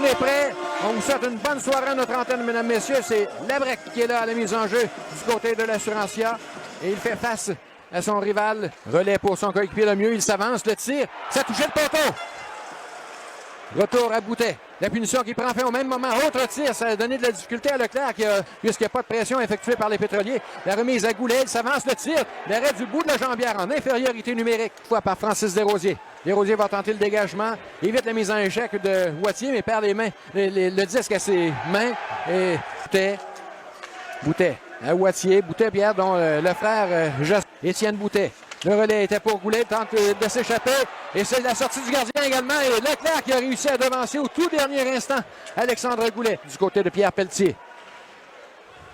est prêt. On vous souhaite une bonne soirée à notre antenne, mesdames, messieurs. C'est Labrec qui est là à la mise en jeu du côté de l'Assurantia. Et il fait face à son rival. Relais pour son coéquipier le mieux. Il s'avance, le tir. Ça a touché le poteau. Retour à Boutet. La punition qui prend fin au même moment. Autre tir, ça a donné de la difficulté à Leclerc puisqu'il n'y a pas de pression effectuée par les pétroliers. La remise à Goulet, il s'avance, le tir. L'arrêt du bout de la jambière en infériorité numérique. Fois par Francis Desrosiers. Desrosiers va tenter le dégagement. Évite la mise en échec de Wattier, mais perd les mains, le disque à ses mains. Et Boutet à Wattier. Boutet, Pierre, dont le frère Étienne Boutet. Le relais était pour Goulet, tente de s'échapper. Et c'est la sortie du gardien également. Et Leclerc qui a réussi à devancer au tout dernier instant Alexandre Goulet du côté de Pierre Pelletier.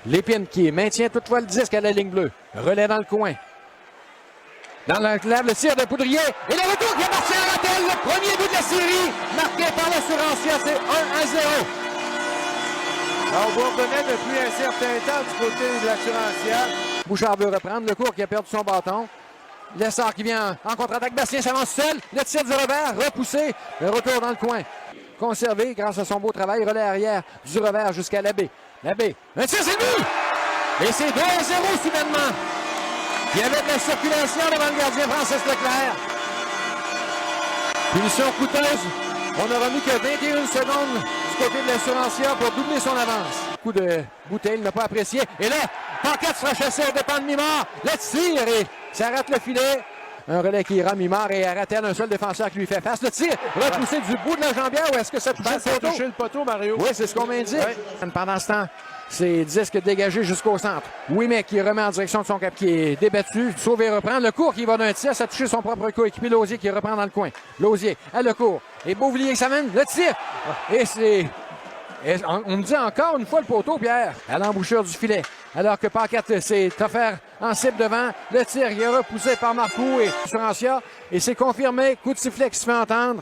Lépine qui maintient toutefois le disque à la ligne bleue. Relais dans le coin. Dans l'enclave, le tir de Poudrier. Et le retour qui a marché à Rattel. Le premier but de la série. Marqué par l'Assurantia, c'est 1-0. Alors, on revenait depuis un certain temps du côté de l'Assurantia. Bouchard veut reprendre le court qui a perdu son bâton. Lessard qui vient en contre-attaque. Bastien s'avance seul. Le tir du revers, repoussé. Le retour dans le coin. Conservé grâce à son beau travail. Relais arrière du revers jusqu'à Labbé. Labbé. Un tir, c'est lui! Et c'est 2-0 soudainement. Il y avait de la circulation devant le gardien Francis Leclerc. Punition coûteuse. On n'aura mis que 21 secondes du côté de l'Assurantia pour doubler son avance. Coup de bouteille, il n'a pas apprécié. Et là, Paquette sera chassé au dépend de Mimard. Le tir et ça rate le filet. Un relais qui ira Mimard et Rattel, un seul défenseur qui lui fait face. Le tir repoussé du bout de la jambière. Ou est-ce que ça touche le poteau? Ça touché le poteau, Mario. Oui, c'est ce qu'on m'indique. Ouais. Pendant ce temps, c'est disque dégagé jusqu'au centre. Ouimet qui remet en direction de son cap qui est débattu. Sauvé reprend. Le court qui va d'un tir. Ça a touché son propre coéquipier Lausier qui reprend dans le coin. Lausier à le court. Et Beauvillier qui s'amène. Le tir. Et c'est... on me dit encore une fois le poteau, Pierre, à l'embouchure du filet. Alors que Paquette s'est offert en cible devant. Le tir il est repoussé par Marcoux et Assurantia. Et c'est confirmé. Coup de sifflet qui se fait entendre.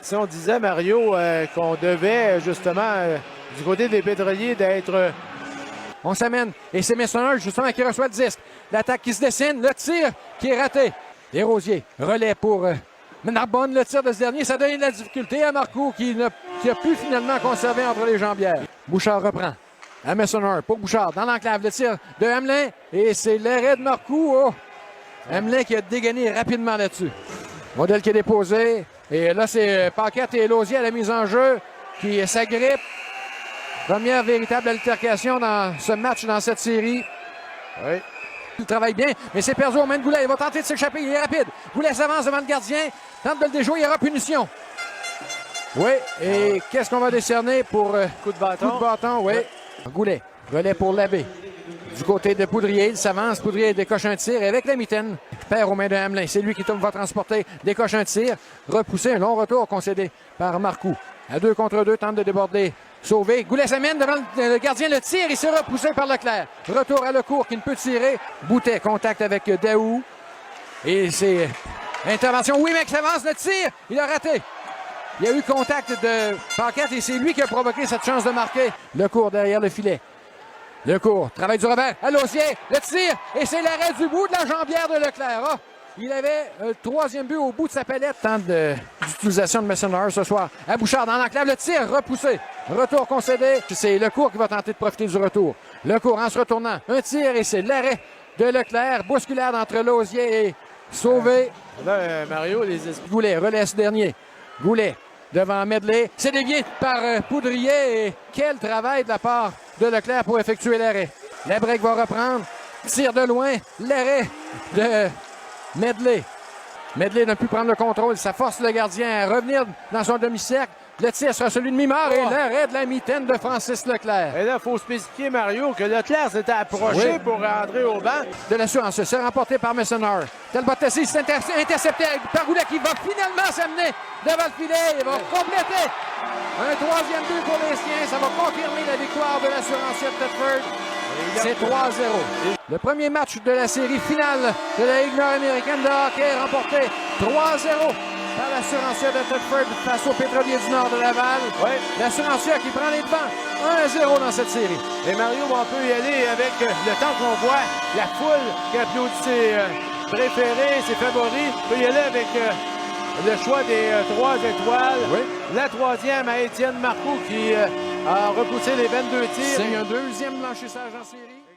Si on disait, Mario, qu'on devait justement, du côté des pétroliers, d'être... On s'amène. Et c'est Messonnier, justement, qui reçoit le disque. L'attaque qui se dessine. Le tir qui est raté. Desrosiers. Relais pour Narbonne. Le tir de ce dernier. Ça donne de la difficulté à Marcoux qui a pu finalement conserver entre les jambières. Bouchard reprend. À Messonnier. Pour Bouchard. Dans l'enclave. Le tir de Hamelin. Et c'est l'arrêt de Marcoux. Oh. Hamelin qui a dégainé rapidement là-dessus. Modèle qui est déposé. Et là, c'est Paquette et Lausier à la mise en jeu qui s'agrippent. Première véritable altercation dans ce match, dans cette série. Oui. Il travaille bien, mais c'est perdu aux mains de Goulet. Il va tenter de s'échapper. Il est rapide. Goulet s'avance devant le gardien. Tente de le déjouer. Il y aura punition. Oui. Et qu'est-ce qu'on va décerner pour coup de bâton? Coup de bâton, oui. Goulet. Relais pour Labbé. Du côté de Poudrier, il s'avance. Poudrier décoche un tir avec la mitaine. Perd aux mains de Hamelin. C'est lui qui va transporter. Décoche un tir. Repoussé. Un long retour concédé par Marcoux. À 2 contre 2, tente de déborder. Sauvé. Goulet s'amène devant le gardien. Le tir. Il s'est repoussé par Leclerc. Retour à Lecourt qui ne peut tirer. Boutet. Contact avec Daou. Et c'est intervention. Oui, mec, s'avance. Le tir. Il a raté. Il y a eu contact de Paquette et c'est lui qui a provoqué cette chance de marquer. Lecourt derrière le filet. Lecourt, travail du revers, à Lausier, le tir, et c'est l'arrêt du bout de la jambière de Leclerc. Oh, il avait le troisième but au bout de sa palette. Tant d'utilisation de Messonnier ce soir. À Bouchard dans l'enclave, le tir repoussé. Retour concédé. C'est Lecourt qui va tenter de profiter du retour. Lecourt en se retournant. Un tir et c'est l'arrêt de Leclerc. Bousculade entre Lausier et Sauvé. Là, Mario, les Goulet relais ce dernier. Goulet devant Medley. C'est dévié par Poudrier. Et quel travail de la part de Leclerc pour effectuer l'arrêt. Labrec va reprendre. Tire de loin. L'arrêt de Medley. Medley n'a pu prendre le contrôle. Ça force le gardien à revenir dans son demi-cercle. Le tir sera celui de Mimard et l'arrêt de la mitaine de Francis Leclerc. Et là, il faut spécifier, Mario, que Leclerc s'était approché pour rentrer au banc. De l'assurance, c'est remporté par Messonnier. Talbot Tessie s'est intercepté par Goulet qui va finalement s'amener devant le filet. Il va compléter un troisième but pour les siens. Ça va confirmer la victoire de l'assurance de Thetford. C'est 3-0. Le premier match de la série finale de la Ligue nord-américaine de hockey remporté 3-0. Par l'Assurantia de Thetford face aux Pétroliers du Nord de Laval. Oui. L'Assurantia qui prend les devants 1-0 dans cette série. Et Mario, on peut y aller avec le temps qu'on voit la foule qui applaudit ses préférés, ses favoris. On peut y aller avec le choix des 3 étoiles. Oui. La troisième à Étienne Marcoux qui a repoussé les 22 tirs. C'est un deuxième blanchissage en série.